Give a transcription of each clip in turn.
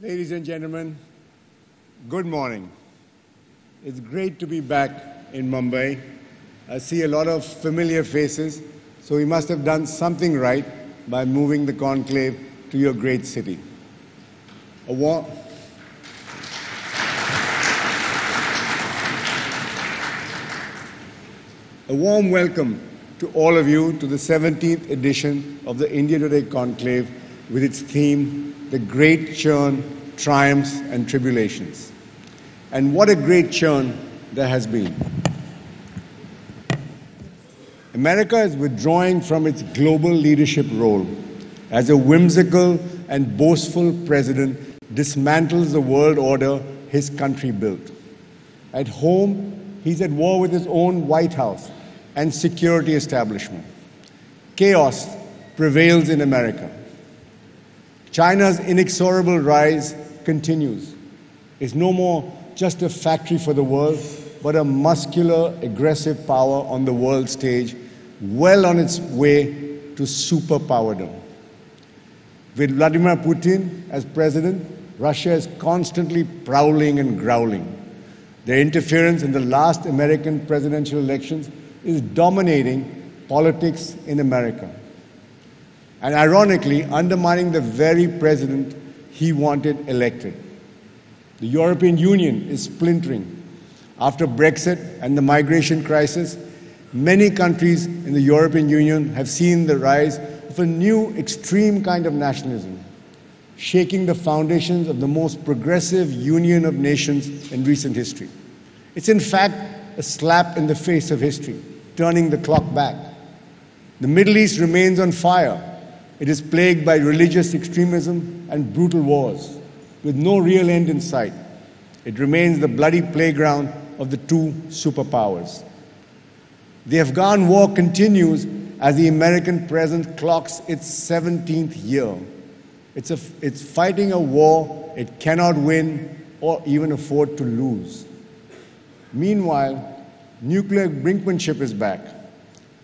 Ladies and gentlemen, good morning. It's great to be back in Mumbai. I see a lot of familiar faces, so we must have done something right by moving the conclave to your great city. A warm welcome to all of you to the 17th edition of the India Today Conclave with its theme, The Great Churn, Triumphs and Tribulations. And what a great churn there has been. America is withdrawing from its global leadership role as a whimsical and boastful president dismantles the world order his country built. At home, he's at war with his own White House and security establishment. Chaos prevails in America. China's inexorable rise continues. It's no more just a factory for the world, but a muscular, aggressive power on the world stage, well on its way to superpowerdom. With Vladimir Putin as president, Russia is constantly prowling and growling. Their interference in the last American presidential elections is dominating politics in America, and ironically undermining the very president he wanted elected. The European Union is splintering. After Brexit and the migration crisis, many countries in the European Union have seen the rise of a new extreme kind of nationalism, shaking the foundations of the most progressive union of nations in recent history. It's in fact a slap in the face of history, turning the clock back. The Middle East remains on fire. It is plagued by religious extremism and brutal wars, with no real end in sight. It remains the bloody playground of the two superpowers. The Afghan war continues as the American presence clocks its 17th year. It's fighting a war it cannot win or even afford to lose. Meanwhile, nuclear brinkmanship is back.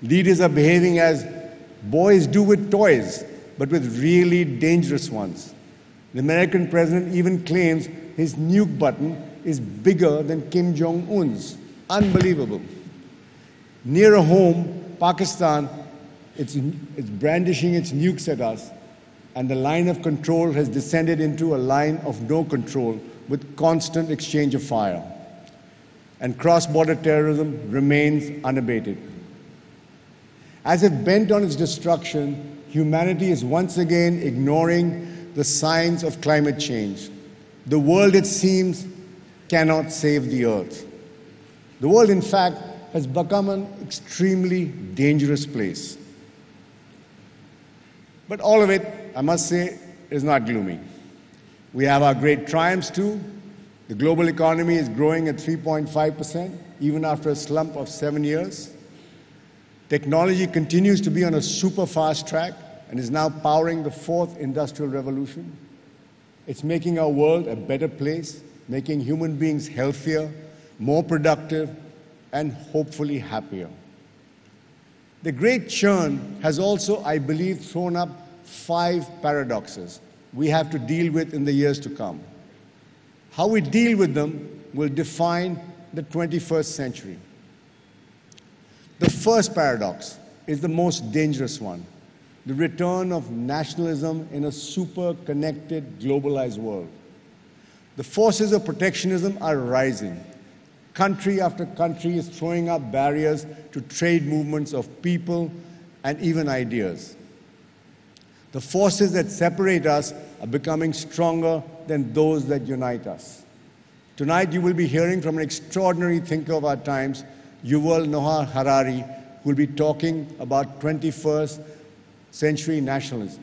Leaders are behaving as boys do with toys, but with really dangerous ones. The American president even claims his nuke button is bigger than Kim Jong-un's. Unbelievable. Nearer home, Pakistan, it's brandishing its nukes at us, and the line of control has descended into a line of no control with constant exchange of fire. And cross-border terrorism remains unabated. As if bent on its destruction, humanity is once again ignoring the signs of climate change. The world, it seems, cannot save the earth. The world, in fact, has become an extremely dangerous place. But all of it, I must say, is not gloomy. We have our great triumphs too. The global economy is growing at 3.5%, even after a slump of 7 years. Technology continues to be on a super fast track and is now powering the fourth industrial revolution. It's making our world a better place, making human beings healthier, more productive, and hopefully happier. The great churn has also, I believe, thrown up 5 paradoxes we have to deal with in the years to come. How we deal with them will define the 21st century. The first paradox is the most dangerous one, the return of nationalism in a super-connected, globalized world. The forces of protectionism are rising. Country after country is throwing up barriers to trade movements of people and even ideas. The forces that separate us are becoming stronger than those that unite us. Tonight you will be hearing from an extraordinary thinker of our times, Yuval Noah Harari, who will be talking about 21st century nationalism.